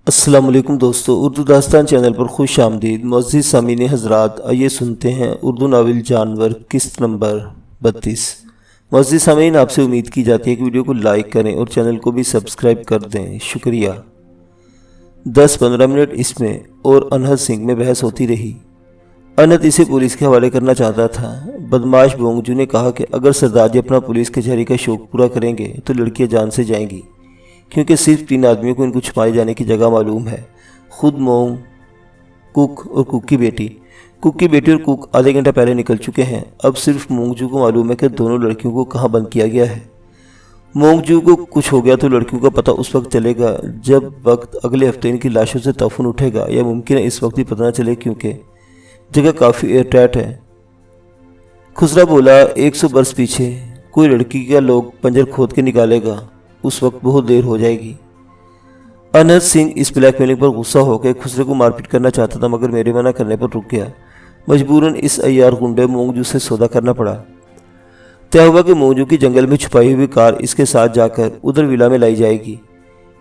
السلام علیکم دوستو، اردو داستان چینل پر خوش آمدید۔ معزز سامعین حضرات، آئیے سنتے ہیں اردو ناول جانور قسط نمبر 32۔ معزز سامعین، آپ سے امید کی جاتی ہے کہ ویڈیو کو لائک کریں اور چینل کو بھی سبسکرائب کر دیں، شکریہ۔ 10-15 منٹ اس میں اور انہد سنگھ میں بحث ہوتی رہی۔ انہد اسے پولیس کے حوالے کرنا چاہتا تھا۔ بدماش بونگجو نے کہا کہ اگر سردار جی اپنا پولیس کچہری کا شوق پورا کریں گے تو لڑکیاں جان سے جائیں گی، کیونکہ صرف 3 آدمیوں کو ان کو چھپائے جانے کی جگہ معلوم ہے، خود مونگ، کک اور کک کی بیٹی۔ کک کی بیٹی اور کک آدھے گھنٹہ پہلے نکل چکے ہیں۔ اب صرف مونگجو کو معلوم ہے کہ دونوں لڑکیوں کو کہاں بند کیا گیا ہے۔ مونگجو کو کچھ ہو گیا تو لڑکیوں کا پتہ اس وقت چلے گا جب وقت اگلے ہفتے ان کی لاشوں سے تفن اٹھے گا، یا ممکن ہے اس وقت بھی پتہ نہ چلے کیونکہ جگہ کافی ایئر ٹائٹ ہے۔ خسرا بولا، 100 برس پیچھے کوئی لڑکی کا لوگ پنجر کھود کے نکالے گا، اس وقت بہت دیر ہو جائے گی۔ انہد سنگھ اس بلیک میلنگ پر غصہ ہو کے خسرے کو مار پیٹ کرنا چاہتا تھا، مگر میرے منع کرنے پر رک گیا۔ مجبوراً اس عیار گنڈے مونگجو سے سودا کرنا پڑا۔ طے ہوا کہ مونگجو کی جنگل میں چھپائی ہوئی کار اس کے ساتھ جا کر ادھر ولا میں لائی جائے گی،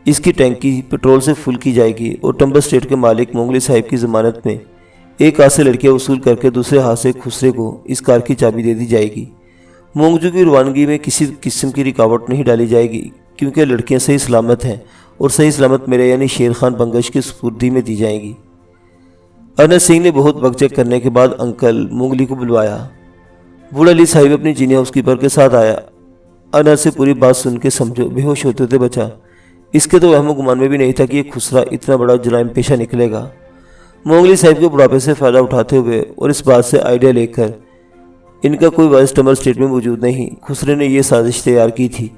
اس کی ٹینکی پیٹرول سے فل کی جائے گی اور ٹمبر اسٹیٹ کے مالک مونگلی صاحب کی ضمانت میں ایک ہاتھ سے لڑکیاں وصول کر کے دوسرے ہاتھ سے خسرے کو اس کار کی چابی دے دی جائے گی۔ مونگجو کی روانگی میں کسی قسم کی رکاوٹ نہیں ڈالی جائے گی، کیونکہ لڑکیاں صحیح سلامت ہیں اور صحیح سلامت میرے یعنی شیر خان بنگش کی سپردی میں دی جائیں گی۔ انہد سنگھ نے بہت وقت چیک کرنے کے بعد انکل مونگلی کو بلوایا۔ بوڑھا علی صاحب اپنی چینی ہاؤس کیپر کے ساتھ آیا۔ انہد سے پوری بات سن کے سمجھو بے ہوش ہوتے ہوتے بچا۔ اس کے تو وہم و گمان میں بھی نہیں تھا کہ یہ خسرا اتنا بڑا جرائم پیشہ نکلے گا۔ مونگلی صاحب کے بڑھاپے سے فائدہ اٹھاتے ہوئے اور اس بات سے آئیڈیا لے کر ان کا کوئی وارث ٹمبر اسٹیٹ میں موجود نہیں، خسرے نے یہ سازش تیار کی تھی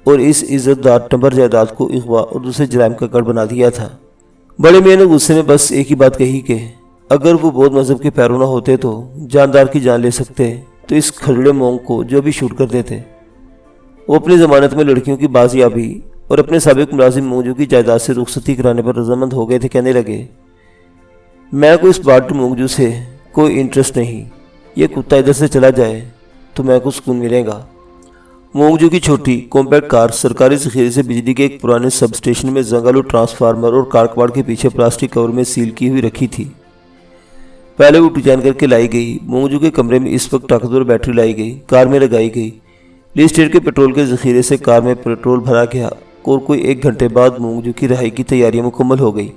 اور اس عزت دار ٹمبر جائیداد کو اغوا اور دوسرے جرائم کا گڑھ بنا دیا تھا۔ بڑے میاں نے غصے میں بس ایک ہی بات کہی کہ اگر وہ بودھ مذہب کے پیرو نہ ہوتے تو جاندار کی جان لے سکتے، تو اس کھلڑے مونگ کو جو بھی شوٹ کر دیتے۔ وہ اپنی ضمانت میں لڑکیوں کی بازیابی اور اپنے سابق ملازم مونگجو کی جائیداد سے رخصتی کرانے پر رضامند ہو گئے تھے۔ کہنے لگے، میں کو اس بات مونگجو سے کوئی انٹرسٹ نہیں، یہ کتا ادھر سے چلا جائے تو میں کو سکون ملے گا۔ مونگجو کی چھوٹی کمپیکٹ کار سرکاری ذخیرے سے بجلی کے ایک پرانے سب اسٹیشن میں زنگالو ٹرانسفارمر اور کار کباڑ کے پیچھے پلاسٹک کور میں سیل کی ہوئی رکھی تھی۔ پہلے وہ ڈیزائن کر کے لائی گئی۔ مونگجو کے کمرے میں اس وقت طاقتور بیٹری لائی گئی، کار میں لگائی گئی۔ لی اسٹیٹ کے پیٹرول کے ذخیرے سے کار میں پیٹرول بھرا گیا اور کوئی 1 گھنٹے بعد مونگجو کی رہائی کی تیاریاں مکمل ہو گئی۔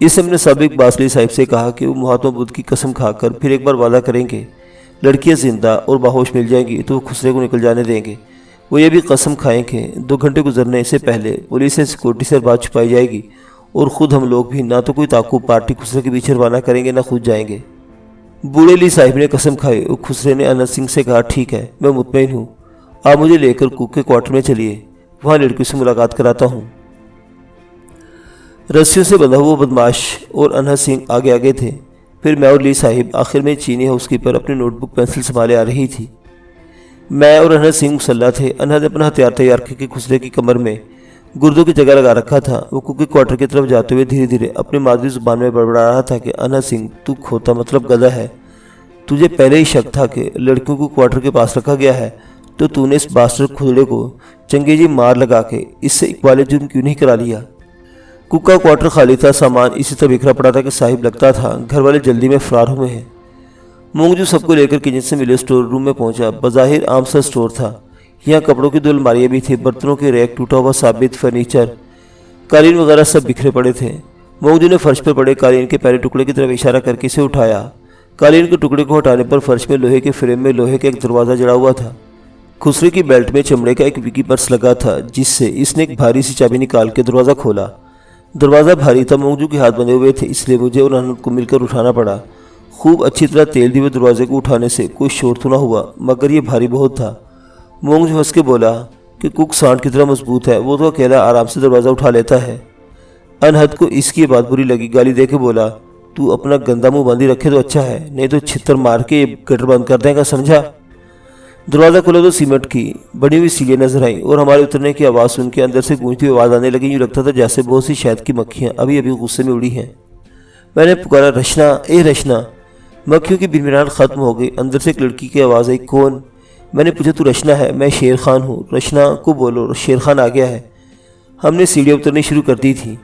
اس نے اپنے سابق باسلی صاحب سے کہا کہ وہ مہاتما بدھ کی قسم کھا کر پھر ایک بار وعدہ کریں گے، لڑکیاں زندہ اور باہوش مل جائیں گی تو وہ خسرے کو نکل جانے دیں گے۔ وہ یہ بھی قسم کھائیں کہ 2 گھنٹے گزرنے سے پہلے پولیس سے سیکورٹی سے بات چھپائی جائے گی اور خود ہم لوگ بھی نہ تو کوئی تعاقب پارٹی خسرے کے پیچھے روانہ کریں گے، نہ خود جائیں گے۔ بوڑھے علی صاحب نے قسم کھائی اور خسرے نے انہد سنگھ سے کہا، ٹھیک ہے، میں مطمئن ہوں، آپ مجھے لے کر کک کے کوارٹر میں چلیے، وہاں لڑکیوں سے ملاقات کراتا ہوں۔ رسیوں سے بندھا ہوا بدماش اور انہد سنگھ آگے آگے تھے، پھر میں اور لی صاحب، آخر میں چینی ہاؤس کیپر اپنی نوٹ بک پینسل سنبھالے آ رہی تھی۔ میں اور انہد سنگھ مسلح تھے۔ انہد اپنا ہتھیار تیار کر کے خسرے کی کمر میں گردوں کی جگہ لگا رکھا تھا۔ وہ کک کے کوارٹر کی طرف جاتے ہوئے دھیرے دھیرے اپنی مادری زبان میں بڑبڑا رہا تھا کہ انہد سنگھ، تو کھوتا مطلب گدھا ہے، تجھے پہلے ہی شک تھا کہ لڑکیوں کو کوارٹر کے پاس رکھا گیا ہے، تو نے اس باسٹر کھدڑے کو چنگیزی مار لگا کے اس سے اقبال جرم کیوں نہیں کرا لیا؟ کک کا کوارٹر خالی تھا، سامان اسی طرح بکھرا پڑا تھا کہ صاحب لگتا تھا گھر والے جلدی میں فرار ہوئے ہیں۔ مونگجو سب کو لے کر کچن سے ملے اسٹور روم میں پہنچا۔ بظاہر عام سا اسٹور تھا، یہاں کپڑوں کی 2 الماریاں بھی تھیں، برتنوں کے ریک، ٹوٹا ہوا ثابت فرنیچر، قالین وغیرہ سب بکھرے پڑے تھے۔ مونگجو نے فرش پر پڑے قالین کے پہلے ٹکڑے کی طرف اشارہ کر کے اسے اٹھایا۔ قالین کے ٹکڑے کو ہٹانے پر فرش میں لوہے کے فریم میں لوہے کا ایک دروازہ جڑا ہوا تھا۔ خسرے کی بیلٹ میں چمڑے کا ایک وکی پرس لگا تھا، جس سے اس نے ایک بھاری سی چابی نکال کے دروازہ کھولا۔ دروازہ بھاری تھا، مونگجو کے ہاتھ بندھے ہوئے تھے، اس لیے مجھے اور انہد کو مل کر اٹھانا پڑا۔ خوب اچھی طرح تیل دیے ہوئے دروازے کو اٹھانے سے کوئی شور تو نہ ہوا، مگر یہ بھاری بہت تھا۔ مونگجو ہنس کے بولا کہ کک سانڈ کی طرح مضبوط ہے، وہ تو اکیلا آرام سے دروازہ اٹھا لیتا ہے۔ انہد کو اس کی بات بری لگی، گالی دے کے بولا، تو اپنا گندا منہ باندھی رکھے تو اچھا ہے، نہیں تو چھتر مار کے یہ گٹر بند کر دیں گا، سمجھا؟ دروازہ کھولا تو سیمنٹ کی بڑی ہوئی سیڑھیاں نظر آئیں اور ہمارے اترنے کی آواز سن کے اندر سے گونجتی ہوئی آواز آنے لگی۔ یوں لگتا تھا جیسے بہت سی شہد کی مکھیاں ابھی ابھی غصے میں اڑی ہیں۔ میں نے پکارا، رشنا، اے رشنا۔ مکھیوں کی بھنبھناہٹ ختم ہو گئی، اندر سے ایک لڑکی کی آواز آئی، کون؟ میں نے پوچھا، تو رشنا ہے؟ میں شیر خان ہوں۔ رشنا کو بولو شیر خان آ گیا ہے۔ ہم نے سیڑھیاں اترنی شروع کر دی تھی۔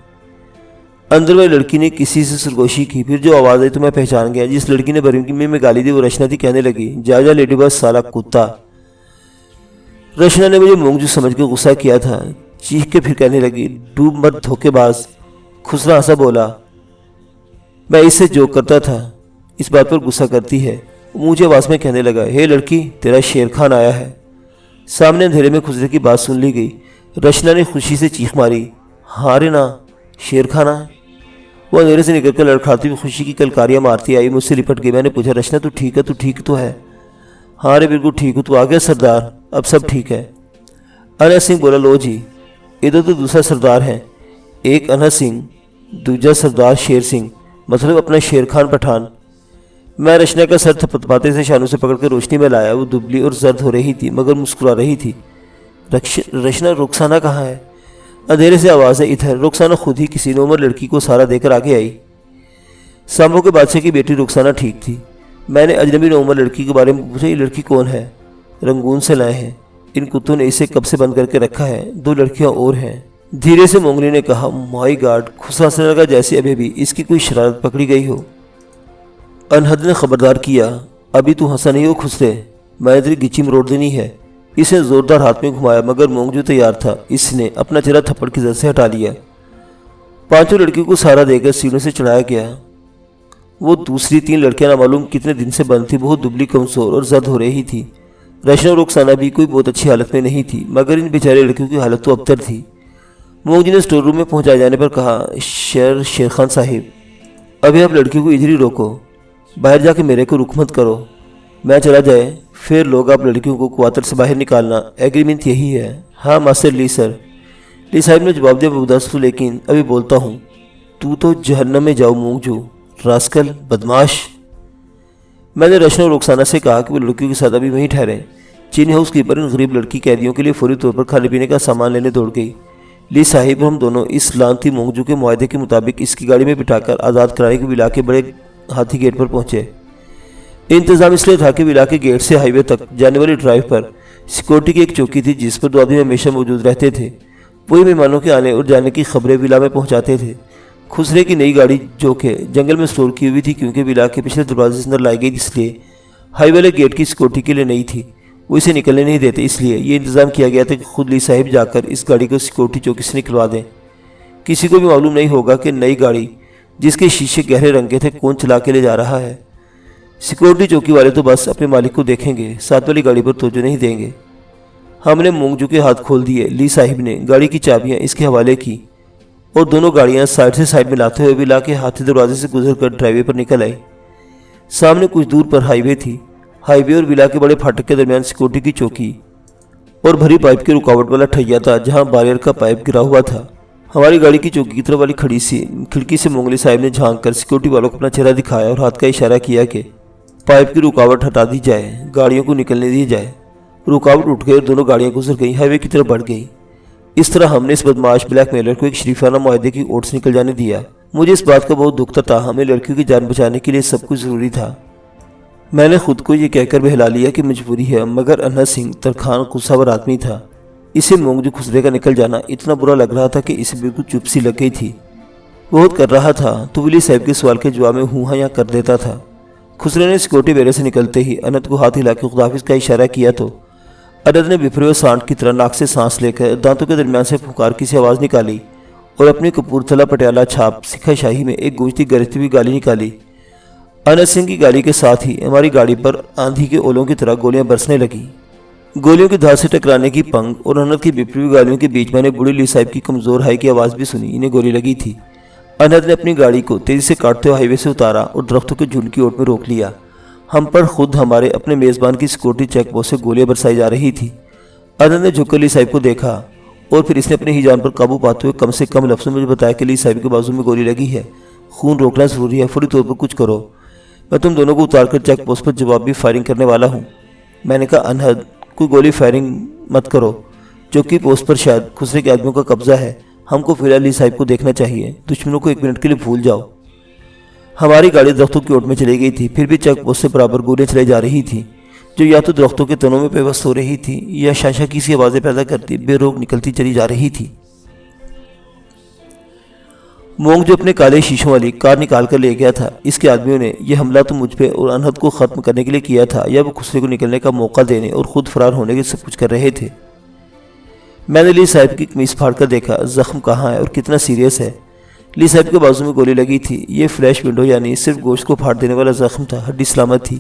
اندر والی لڑکی نے کسی سے سرگوشی کی، پھر جو آواز آئی تو میں پہچان گیا۔ جس لڑکی نے برہمی میں گالی دی وہ رشنا تھی۔ کہنے لگی، جا جا لیڈی بس سالا کتا۔ رشنا نے مجھے مونگجو سمجھ کے غصہ کیا تھا، چیخ کے پھر کہنے لگی، ڈوب مت دھوکے باز۔ خسرا ہنسا بولا، میں اس سے جو کرتا تھا اس بات پر غصہ کرتی ہے۔ مجھے آواز میں کہنے لگا، ہے لڑکی تیرا شیر خان آیا ہے۔ سامنے اندھیرے میں خسرے کی بات سن لی گئی۔ رشنا نے خوشی سے چیخ ماری، ہاں رے نا شیر خان آیا۔ وہ اندھیرے سے نکل کر لڑکھڑاتی ہوئی خوشی کی کلکاریاں مارتی آئی، مجھ سے لپٹ گئی۔ میں نے پوچھا، رشنا تو ٹھیک ہے؟ تو ٹھیک تو ہے؟ ہاں رے بالکل ٹھیک ہوں، تو آ گیا سردار، اب سب ٹھیک ہے۔ انس سنگھ بولا، لو جی ادھر تو دوسرا سردار ہے، ایک انس سنگھ، دوجا سردار شیر سنگھ، مطلب اپنا شیر خان پٹھان۔ میں رشنا کا سر تھپتھپاتے سے شانوں سے پکڑ کر روشنی میں لایا۔ وہ دبلی اور زرد ہو رہی تھی مگر مسکرا رہی تھی۔ رشنا، رخسانہ کہاں ہے؟ اندھیرے سے آواز ہے، ادھر۔ رخسانہ خود ہی کسی نومر لڑکی کو سہارا دے کر آگے آئی۔ سامبو کے بادشاہ کی بیٹی رخسانہ ٹھیک تھی۔ میں نے اجنبی نومر لڑکی کے بارے میں پوچھا، یہ لڑکی کون ہے؟ رنگون سے لائے ہیں، ان کتوں نے اسے کب سے بند کر کے رکھا ہے، 2 لڑکیاں اور ہیں۔ دھیرے سے مونگلی نے کہا، مائی گاڈ۔ خسرا ہنسنے لگا جیسے ابھی بھی اس کی کوئی شرارت پکڑی گئی ہو۔ انہد نے خبردار کیا، ابھی تو ہنسا نہیں ہو خسرے، میں نے تیری گچی مروڑ دینی ہے۔ اس نے زوردار ہاتھ میں گھمایا مگر مونگجو تیار تھا، اس نے اپنا چہرہ تھپڑ کی زد سے ہٹا لیا۔ 5 لڑکیوں کو سہارا دے کر سیڑھیوں سے چڑھایا گیا۔ وہ دوسری 3 لڑکیاں نامعلوم کتنے دن سے بند تھی، بہت دبلی، کمزور اور زرد ہو رہی تھی۔ رشنا اور رخسانہ بھی کوئی بہت اچھی حالت میں نہیں تھی مگر ان بیچارے لڑکیوں کی حالت تو ابتر تھی۔ مونگجو نے اسٹور روم میں پہنچائے جانے پر کہا، شیر خان صاحب، ابھی آپ لڑکیوں کو ادھر ہی روکو، باہر جا کے میرے کو رخ مت کرو۔ میں چلا جائے پھر لوگ آپ لڑکیوں کو کوارٹر سے باہر نکالنا، ایگریمنٹ یہی ہے؟ ہاں ماسٹر لی سر۔ لی صاحب نے جواب دیا، بدست، لیکن ابھی بولتا ہوں۔ تو جہنم میں جاؤ مونگجو، راسکل، بدماش۔ میں نے رشنا اور رخسانہ سے کہا کہ وہ لڑکیوں کے ساتھ ابھی وہیں ٹھہریں۔ چینی ہاؤس کیپر ان غریب لڑکی قیدیوں کے لیے فوری طور پر کھانے پینے کا سامان لینے دوڑ گئی۔ لی صاحب اور ہم دونوں اس لانتی مونگجو کے معاہدے کے مطابق اس کی گاڑی میں بٹھا کر آزاد کرانے کے ولا کے بڑے ہاتھی گیٹ پر پہنچے۔ انتظام اس لیے تھا کہ ولا کے گیٹ سے ہائی وے تک جانے والی ڈرائیو پر سیکورٹی کی ایک چوکی تھی جس پر 2 آدمی ہمیشہ موجود رہتے تھے، وہی مہمانوں کے آنے اور جانے کی خبریں ولا میں پہنچاتے تھے۔ خسرے کی نئی گاڑی جو کہ جنگل میں سٹور کی ہوئی تھی کیونکہ ولا کے پچھلے دروازے سے اندر لائی گئی اس لیے ہائی وے گیٹ کی سیکورٹی کے لیے نئی تھی، وہ اسے نکلنے نہیں دیتے، اس لیے یہ انتظام کیا گیا تھا کہ خود لی صاحب جا کر اس گاڑی کو سیکورٹی چوکی سے نکلوا دیں۔ کسی کو بھی معلوم نہیں ہوگا کہ نئی گاڑی جس کے شیشے گہرے رنگ کے تھے کون چلا کے لے جا رہا ہے۔ سیکورٹی چوکی والے تو بس اپنے مالک کو دیکھیں گے، ساتھ والی گاڑی پر توجہ نہیں دیں گے۔ ہم نے مونگجو کے ہاتھ کھول دیے۔ لی صاحب نے گاڑی کی چابیاں اس کے حوالے کی اور دونوں گاڑیاں سائڈ سے سائڈ میں لاتے ہوئے ولا کے ہاتھی دروازے سے گزر کر ڈرائی وے پر نکل آئی۔ سامنے کچھ دور پر ہائی وے تھی۔ ہائی وے اور ولا کے بڑے پھاٹک کے درمیان سیکورٹی کی چوکی اور بھری پائپ کی رکاوٹ والا ٹھیا تھا جہاں بارئر کا پائپ گرا ہوا تھا۔ ہماری گاڑی کی چوکی کی طرف والی کھڑکی سے مونگلی صاحب نے جھانک کر سیکورٹی والوں کو اپنا چہرہ دکھایا اور ہاتھ کا اشارہ کیا کہ پائپ کی رکاوٹ ہٹا دی جائے، گاڑیوں کو نکلنے دی جائے۔ رکاوٹ اٹھ گئی اور دونوں گاڑیاں گزر گئیں، ہائی وے کی طرف بڑھ گئی۔ اس طرح ہم نے اس بدماش بلیک میلر کو ایک شریفانہ معاہدے کی اوٹ سے نکل جانے دیا۔ مجھے اس بات کا بہت دکھ تھا، ہمیں لڑکیوں کی جان بچانے کے لیے سب کچھ ضروری تھا۔ میں نے خود کو یہ کہہ کر بہلا لیا کہ مجبوری ہے، مگر انس سنگھ ترخان غصہ ور آدمی تھا۔ اسے مونگجو خسرے کا نکل جانا اتنا برا لگ رہا تھا کہ اسے بالکل چپ سی لگ گئی تھی۔ بہت کر رہا تھا تو ولی صاحب کے سوال کے جواب میں ہوں ہاں یا کر دیتا تھا۔ خسرے نے سیکورٹی بیرے سے نکلتے ہی انت کو ہاتھ ہلا کے خداحافظ کا اشارہ کیا تو انت نے بفرے ہوئے سانٹ کی طرح ناک سے سانس لے کر دانتوں کے درمیان سے پھنکار کی سی آواز نکالی اور اپنی کپورتھلا پٹیالہ چھاپ سکھا شاہی میں ایک گونجتی گرجتی ہوئی گالی نکالی۔ انس سنگھ کی گالی کے ساتھ ہی ہماری گاڑی پر آندھی کے اولوں کی طرح گولیاں برسنے لگیں۔ گولیوں کی دھار سے ٹکرانے کی پنگ اور انت کی بفری ہوئی گالیوں کے بیچ میں نے بوڑھی لی صاحب کی کمزور ہائی کی آواز بھی سنی، انہیں گولی لگی تھی۔ انت نے اپنی گاڑی کو تیزی سے کاٹتے ہوئے ہائی وے سے اتارا اور درختوں کے جھنڈ کی اوٹ میں روک لیا۔ ہم پر خود ہمارے اپنے میزبان کی سیکورٹی چیک پوسٹ سے گولیاں برسائی جا رہی تھی۔ انت نے جھک کر لی صاحب کو دیکھا اور پھر اس نے اپنی ہی جان پر قابو پاتے ہوئے کم سے کم لفظوں میں مجھے بتایا کہ لی صاحب کے بازو میں گولی لگی ہے، خون روکنا ضروری ہے، فوری طور پر کچھ کرو، میں تم دونوں کو اتار کر چیک پوسٹ پر جوابی فائرنگ کرنے والا ہوں۔ میں نے کہا انہد کوئی گولی فائرنگ مت کرو، چوکی پوسٹ پر شاید خسرے کے آدمیوں کا قبضہ ہے، ہم کو فی الحال لی صاحب کو دیکھنا چاہیے، دشمنوں کو 1 منٹ کے لیے بھول جاؤ۔ ہماری گاڑی درختوں کی اوٹ میں چلی گئی تھی، پھر بھی چیک پوسٹ سے برابر گولیاں چلائی جا رہی تھیں جو یا تو درختوں کے تنوں میں پیوست ہو رہی تھی یا شاشا کی سی آوازیں پیدا کرتی بے روک نکلتی چلی جا رہی تھی۔ مونگ جو اپنے کالے شیشوں والی کار نکال کر لے گیا تھا، اس کے آدمیوں نے یہ حملہ تو مجھ پہ اور انہد کو ختم کرنے کے لیے کیا تھا، یا وہ خسرے کو نکلنے کا موقع دینے اور خود فرار ہونے کے سب کچھ کر رہے تھے۔ میں نے لی صاحب کی قمیص پھاڑ کر دیکھا، زخم کہاں ہے اور کتنا سیریس ہے۔ لی صاحب کے بازو میں گولی لگی تھی، یہ فلیش ونڈو یعنی صرف گوشت کو پھاڑ دینے والا زخم تھا، ہڈی سلامت تھی۔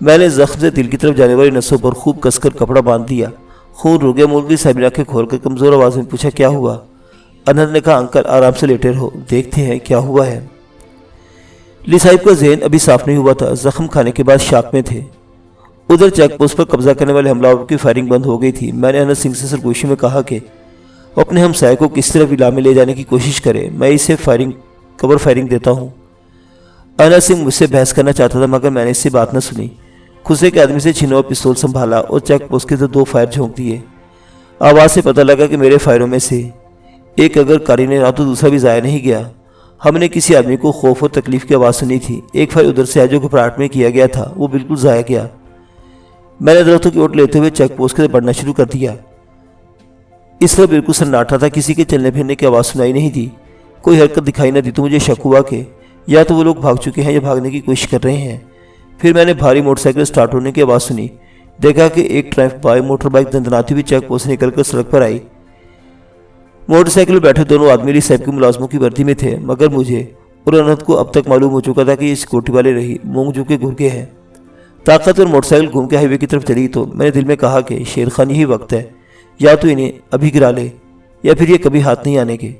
میں نے زخم سے دل کی طرف جانے والی نسوں پر خوب کس کر کپڑا باندھ دیا، خون رک گیا۔ مولوی صاحب نے آنکھیں کھول کر کمزور آواز میں پوچھا، کیا ہوا؟ انہد نے کہا، انکل آرام سے لیٹے رہو، دیکھتے ہیں کیا ہوا ہے۔ لی صاحب کا ذہن ابھی صاف نہیں ہوا تھا، زخم کھانے کے بعد شاک میں تھے۔ ادھر چیک پوسٹ پر قبضہ کرنے والے حملہ آوروں کی فائرنگ بند ہو گئی تھی۔ میں نے انہد سنگھ سے سرگوشی میں کہا کہ وہ اپنے ہمسائے کو کس طرح ولا میں لے جانے کی کوشش کرے، میں اسے کور فائرنگ دیتا ہوں۔ انہد سنگھ مجھ سے بحث کرنا چاہتا تھا، مگر میں نے اس سے بات نہ سنی۔ خسرے کے آدمی سے چھنا ہوا پستول سنبھالا اور چیک پوسٹ کے تو 2 فائر جھونک دیے۔ آواز سے پتہ لگا کہ میرے فائروں میں سے ایک اگر کاری نے رہا تو دوسرا بھی ضائع نہیں گیا۔ ہم نے کسی آدمی کو خوف اور تکلیف کی آواز سنی تھی۔ ایک فائر ادھر سے آیا جو گھبراہٹ میں کیا گیا تھا، وہ بالکل ضائع گیا۔ میں نے درختوں کی اوٹ لیتے ہوئے چیک پوسٹ سے بڑھنا شروع کر دیا۔ اس طرح بالکل سناٹا تھا، کسی کے چلنے پھرنے کی آواز سنائی نہیں دی، کوئی حرکت دکھائی نہ دی، تو مجھے شک ہوا کہ یا تو وہ لوگ بھاگ چکے ہیں یا بھاگنے کی کوشش کر رہے ہیں۔ پھر میں نے بھاری موٹر سائیکل سٹارٹ ہونے کی آواز سنی، دیکھا کہ ایک ٹرائمف بائے موٹر بائک دندناتی ہوئی چیک پوسٹ سے نکل کر سڑک پر آئی۔ موٹر سائیکل میں بیٹھے دونوں آدمی لی صاحب کے ملازموں کی وردی میں تھے، مگر مجھے اور انہد کو اب تک معلوم ہو چکا تھا کہ یہ سیکورٹی والے رہی مونگ جو کے گھر کے ہیں۔ طاقت اور موٹر سائیکل گھوم کے ہائی وے کی طرف چلی تو میں نے دل میں کہا کہ شیر خان یہی وقت ہے، یا تو انہیں ابھی گرا لے یا پھر یہ کبھی ہاتھ نہیں آنے کے۔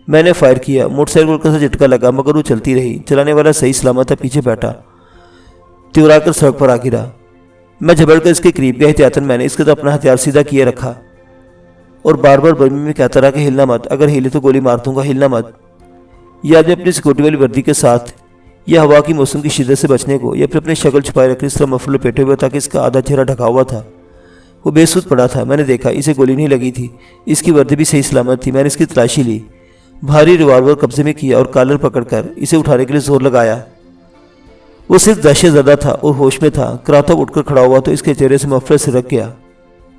میں نے فائر کیا، موٹر سائیکل کا سا جھٹکا لگا مگر وہ چلتی رہی۔ چلانے والا صحیح سلامت تھا، پیچھے بیٹھا تیورا کر سڑک پر آ گرا۔ میں جھبڑ کر اس کے قریب گیا، احتیاطاً میں نے اس کے تو اپنا ہتھیار سیدھا کیے رکھا اور بار بار برمی میں کہتا رہا کہ ہلنا مت، اگر ہلے تو گولی مار دوں گا، ہلنا مت۔ یہ آدمی اپنی سیکورٹی والی وردی کے ساتھ یا ہوا کی موسم کی شدت سے بچنے کو یا پھر اپنی شکل چھپائے رکھنے اس طرح مفلر لپیٹے ہوئے تھا کہ اس کا آدھا چہرہ ڈھکا ہوا تھا۔ وہ بے سود پڑا تھا۔ میں نے دیکھا اسے گولی نہیں لگی تھی، اس کی وردی بھی صحیح سلامت تھی۔ میں نے اس کی تلاشی لی، بھاری ریوالور قبضے میں کیا اور کالر پکڑ کر اسے اٹھانے کے لیے زور لگایا۔ وہ صرف دہشت زدہ تھا اور ہوش میں تھا۔ کراتا اٹھ کر کھڑا ہوا تو اس کے چہرے سے مفلر سرک گیا،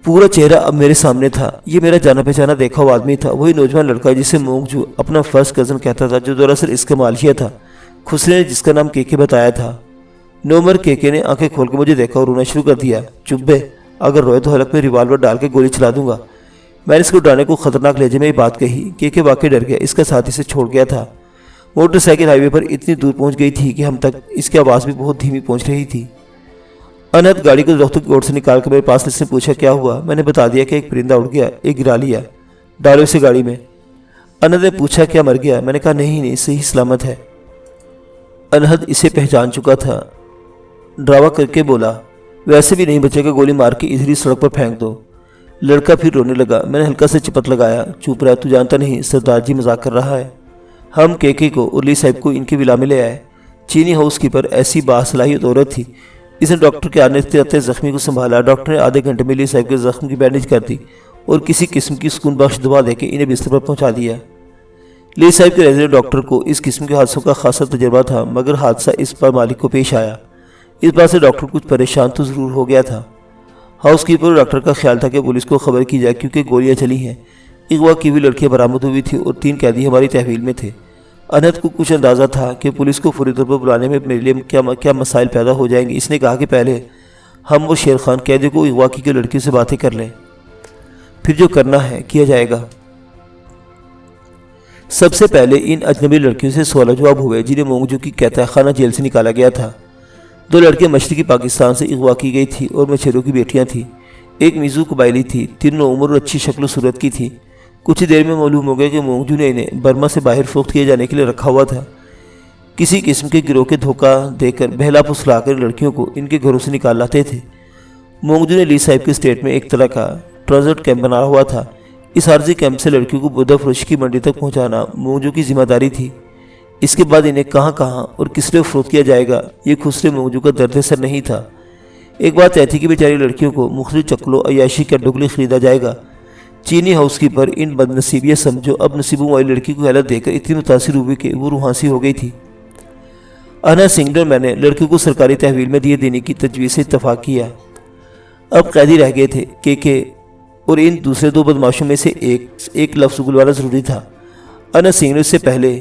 پورا چہرہ اب میرے سامنے تھا۔ یہ میرا جانا پہچانا دیکھا ہوا آدمی تھا، وہی نوجوان لڑکا جسے مونگ جو اپنا فرسٹ کزن کہتا تھا، جو دراصل اس کا مالشیا تھا۔ خسرے نے جس کا نام کے بتایا تھا۔ نومر کے نے آنکھیں کھول کے مجھے دیکھا اور رونا شروع کر دیا۔ چپ بے، اگر روئے تو حلق میں ریوالور ڈال کے گولی چلا دوں گا۔ میں نے اس کو ڈرانے کو خطرناک لہجے میں یہ بات کہی۔ کے واقعی ڈر گیا، اس کا ساتھی سے چھوڑ گیا تھا۔ موٹر سائیکل ہائی وے پر اتنی دور پہنچ گئی تھی کہ ہم تک اس کی آواز بھی بہت دھیمی پہنچ رہی تھی۔ انہد گاڑی کو درختوں کی اوٹ سے نکال کر میرے پاس اس نے پوچھا، کیا ہوا؟ میں نے بتا دیا کہ ایک پرندہ اڑ گیا، ایک گرا لیا، ڈالو اسے گاڑی میں۔ انہد نے پوچھا، کیا مر گیا؟ میں نے کہا نہیں، صحیح سلامت ہے۔ انہد اسے پہچان چکا تھا، ڈراوا کر کے بولا، ویسے بھی نہیں بچے گا، گولی مار کے ادھر ہی سڑک پر پھینک دو۔ لڑکا پھر رونے لگا۔ میں نے ہلکا سے چپت لگایا، چپ رہا، تو جانتا نہیں سردار جی مذاق کر رہا ہے۔ ہم کے کو اور لی صاحب کو ان کے ولا میں لے آئے۔ چینی ہاؤس کیپر ایسی باصلاحیت عورت تھی، اس نے ڈاکٹر کے آنے سے زخمی کو سنبھالا۔ ڈاکٹر نے آدھے گھنٹے میں لی صاحب کے زخم کی بینڈیج کر دی اور کسی قسم کی سکون بخش دوا دے کے انہیں بستر پر پہنچا دیا۔ لی صاحب کے ریزیڈنٹ ڈاکٹر کو اس قسم کے حادثوں کا خاصا تجربہ تھا، مگر حادثہ اس پر مالک کو پیش آیا۔ اس بات سے ڈاکٹر کچھ پریشان تو ضرور ہو گیا تھا۔ ہاؤس کیپر اور ڈاکٹر کا خیال تھا کہ پولیس کو خبر کی جائے، کیونکہ گولیاں چلی ہیں، اغوا کی ہوئی لڑکیاں برآمد ہوئی تھیں اور 3 قیدی ہماری تحویل میں تھے۔ انہد کو کچھ اندازہ تھا کہ پولیس کو فوری طور پر بلانے میں میرے لیے کیا مسائل پیدا ہو جائیں گے۔ اس نے کہا کہ پہلے ہم اور شیر خان قیدی کو اغوا کی لڑکیوں سے باتیں کر لیں، پھر جو کرنا ہے کیا جائے گا۔ سب سے پہلے ان اجنبی لڑکیوں سے سوال و جواب ہوئے جنہیں مونگجو کی قیدی خانہ جیل سے نکالا گیا تھا۔ 2 لڑکیاں مشرقی پاکستان سے اغوا کی گئی تھیں اور مچھروں کی بیٹیاں تھیں۔ ایک میزو قبائلی تھی، تینوں عمر اور اچھی شکل و صورت کی تھی۔ کچھ دیر میں معلوم ہو گیا کہ مونگجو نے انہیں برما سے باہر فروخت کیے جانے کے لیے رکھا ہوا تھا۔ کسی قسم کے گروہ کے دھوکہ دے کر بہلا پھسلا کر لڑکیوں کو ان کے گھروں سے نکال لاتے تھے۔ مونگجو نے لی صاحب کے اسٹیٹ میں ایک طرح کا ٹرانزٹ کیمپ بنا ہوا تھا۔ اس عارضی کیمپ سے لڑکیوں کو بودھا فروش کی منڈی تک پہنچانا مونگجو کی ذمہ داری تھی۔ اس کے بعد انہیں کہاں اور کس لیے فروخت کیا جائے گا، یہ خسرے مونگجو کا درد سر نہیں تھا۔ ایک بات طے تھی کہ بیچاری لڑکیوں کو مختلف چکلوں عیاشی کا ڈگلی خریدا جائے گا۔ چینی ہاؤس کیپر ان بد نصیبیاں سمجھو اب نصیبوں والی لڑکی کو حالت دیکھ کر اتنی متاثر ہوئی کہ وہ روحانسی ہو گئی تھی۔ انہد سنگھ اور میں نے لڑکیوں کو سرکاری تحویل میں دینے کی تجویز سے اتفاق کیا۔ اب قیدی رہ گئے تھے کے اور ان دوسرے 2 بدماشوں میں سے ایک لفظ گلوانا ضروری تھا۔ انہد سنگھ نے اس سے پہلے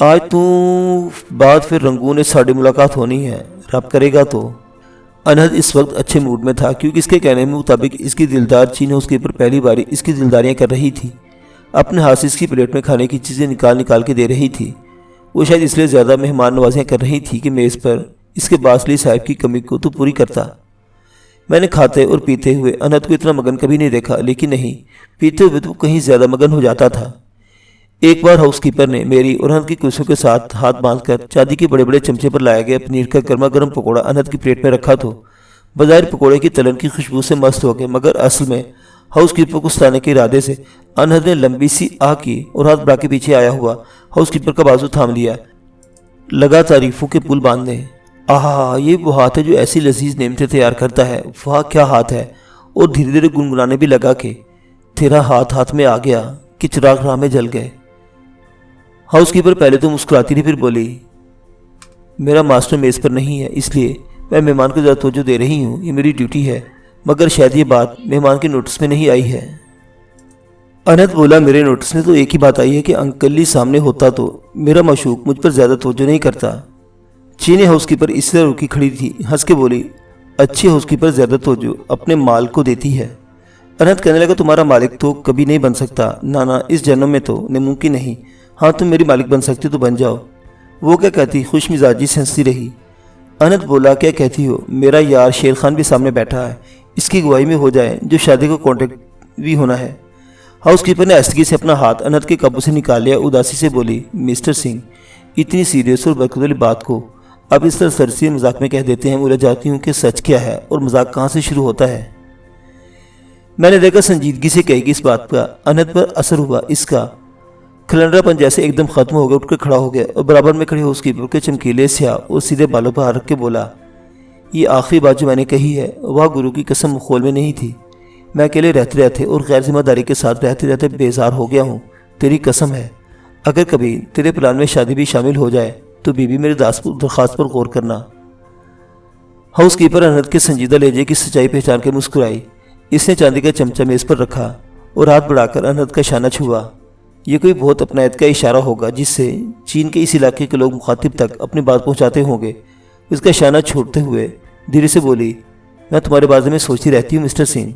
آج تو بعد پھر رنگون ساڑھے ملاقات ہونی ہے، رب کرے گا تو۔ انہد اس وقت اچھے موڈ میں تھا کیونکہ اس کے کہنے مطابق اس کی دلدار چین اس کے اوپر پہلی باری اس کی دلداریاں کر رہی تھی، اپنے ہاتھ سے اس کی پلیٹ میں کھانے کی چیزیں نکال کے دے رہی تھی۔ وہ شاید اس لیے زیادہ مہمان نوازیاں کر رہی تھی کہ میز پر اس کے باسلی صاحب کی کمی کو تو پوری کرتا۔ میں نے کھاتے اور پیتے ہوئے انہد کو اتنا مگن کبھی نہیں دیکھا، لیکن نہیں، پیتے ہوئے تو کہیں زیادہ مگن ہو جاتا تھا۔ ایک بار ہاؤس کیپر نے میری اور انہد کی کرسیوں کے ساتھ ہاتھ باندھ کر چاندی کے بڑے بڑے چمچے پر لایا گیا پنیر کا گرما گرم پکوڑا انہد کی پلیٹ میں رکھا تو بظاہر پکوڑے کی تلن کی خوشبو سے مست ہو گئے، مگر اصل میں ہاؤس کیپر کو ستانے کے ارادے سے انہد نے لمبی سی آہ کی اور ہاتھ بڑھا کے پیچھے آیا ہوا ہاؤس کیپر کا بازو تھام لیا، لگا تعریفوں کے پل باندھنے۔ آہا، یہ وہ ہاتھ ہے جو ایسی لذیذ نعمتیں تیار کرتا ہے، واہ کیا ہاتھ ہے، اور دھیرے دھیرے گنگنانے بھی لگا کہ تیرا ہاتھ میں آ گیا کہ چراغ راہ میں جل گئے۔ ہاؤس کیپر پہلے تو مسکراتی رہی، پھر بولی، میرا ماسٹر میز پر نہیں ہے، اس لیے میں مہمان کو زیادہ توجہ دے رہی ہوں، یہ میری ڈیوٹی ہے، مگر شاید یہ بات مہمان کے نوٹس میں نہیں آئی ہے۔ انہد بولا، میرے نوٹس میں تو ایک ہی بات آئی ہے کہ انکل ہی سامنے ہوتا تو میرا معشوق مجھ پر زیادہ توجہ نہیں کرتا۔ چینی ہاؤس کیپر اس طرح رکی کھڑی تھی، ہنس کے بولی، اچھی ہاؤس کیپر زیادہ توجہ اپنے مال کو دیتی ہے۔ انہد کہنے لگا، تمہارا مالک تو کبھی نہیں بن سکتا، نانا اس جنم میں تو ناممکن نہیں، ہاں تم میری مالک بن سکتی تو بن جاؤ۔ وہ کیا کہتی، خوش مزاجی سے ہنستی رہی۔ انہد بولا، کیا کہتی ہو، میرا یار شیر خان بھی سامنے بیٹھا ہے، اس کی گواہی میں ہو جائے جو شادی کا کانٹریکٹ بھی ہونا ہے۔ ہاؤس کیپر نے آہستگی سے اپنا ہاتھ انہد کے قابو سے نکال لیا، اداسی سے بولی، مسٹر سنگھ، اتنی سیریس اور برکت والی بات کو آپ اس طرح سرسی مذاق میں کہہ دیتے ہیں، بولا جاتی ہوں کہ سچ کیا ہے اور مذاق کہاں سے شروع ہوتا ہے۔ میں نے دیکھا سنجیدگی سے کہے گی اس بات کا انہد پر اثر ہوا، اس کا کھلنڈرا پن جیسے ایک دم ختم ہو گیا، اٹھ کر کھڑا ہو گیا اور برابر میں کھڑے ہاؤس کیپر کے چمکیلے سیاہ اور سیدھے بالوں پر ہاتھ رکھ کے بولا، یہ آخری بات جو میں نے کہی ہے، واہ گرو کی قسم مخول میں نہیں تھی، میں اکیلے رہتے اور غیر ذمہ داری کے ساتھ رہتے بیزار ہو گیا ہوں، تیری قسم ہے، اگر کبھی تیرے پلان میں شادی بھی شامل ہو جائے تو بیوی میری درخواست پر غور کرنا۔ ہاؤس کیپر انہد کے سنجیدہ لہجے کی سچائی پہچان کے مسکرائی، اس نے چاندی کا چمچہ میز پر رکھا اور ہاتھ بڑھا کر انہد کا شانہ چھوا۔ یہ کوئی بہت اپنائیت کا اشارہ ہوگا جس سے چین کے اس علاقے کے لوگ مخاطب تک اپنی بات پہنچاتے ہوں گے۔ اس کا شانہ چھوڑتے ہوئے دھیرے سے بولی، میں تمہارے بارے میں سوچتی رہتی ہوں مسٹر سنگھ۔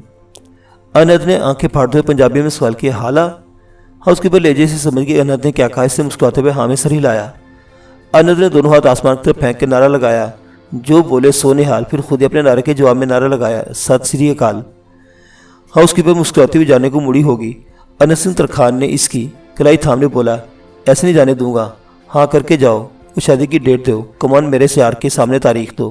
انہد نے آنکھیں پھاڑتے ہوئے پنجابی میں سوال کیا، حالا؟ ہاؤس کیپر لہجے سے سمجھ گئی انہد نے کیا کہا، اس سے مسکراتے ہوئے ہاں میں سر ہلایا۔ انہد نے دونوں ہاتھ آسمان کی طرف پھینک کے نعرہ لگایا، جو بولے سو نہال، پھر خود ہی اپنے نعرے کے جواب میں نعرہ لگایا، ست سری اکال۔ ہاؤس کیپر مسکراتی ہوئی جانے کو مڑی ہوگی۔ انس سنگھ ترکھان نے اس کی کلائی تھامنے بولا، ایسے نہیں جانے دوں گا، ہاں کر کے جاؤ، وہ شادی کی ڈیٹ دو، کمان میرے سیار کے سامنے تاریخ دو۔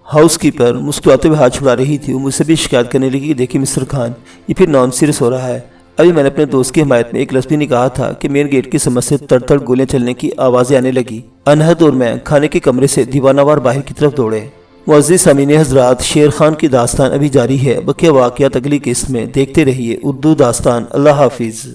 ہاؤس کیپر مسکراتے ہوئے ہاتھ چھڑا رہی تھی، وہ مجھ سے بھی شکایت کرنے لگی کہ دیکھیے مسٹر خان، یہ پھر نان سیریس ہو رہا ہے۔ ابھی میں نے اپنے دوست کی حمایت میں ایک لفظ بھی نہیں کہا تھا کہ مین گیٹ کی سمجھ سے تڑ تڑ گولیاں چلنے کی آوازیں آنے لگی۔ انہد اور میں کھانے کے کمرے سے دیوانہ وار باہر کی طرف دوڑے۔ معزز سامعین حضرات، شیر خان کی داستان ابھی جاری ہے، بقیہ واقعات اگلی قسط میں دیکھتے رہیے۔ اردو داستان۔ اللہ حافظ۔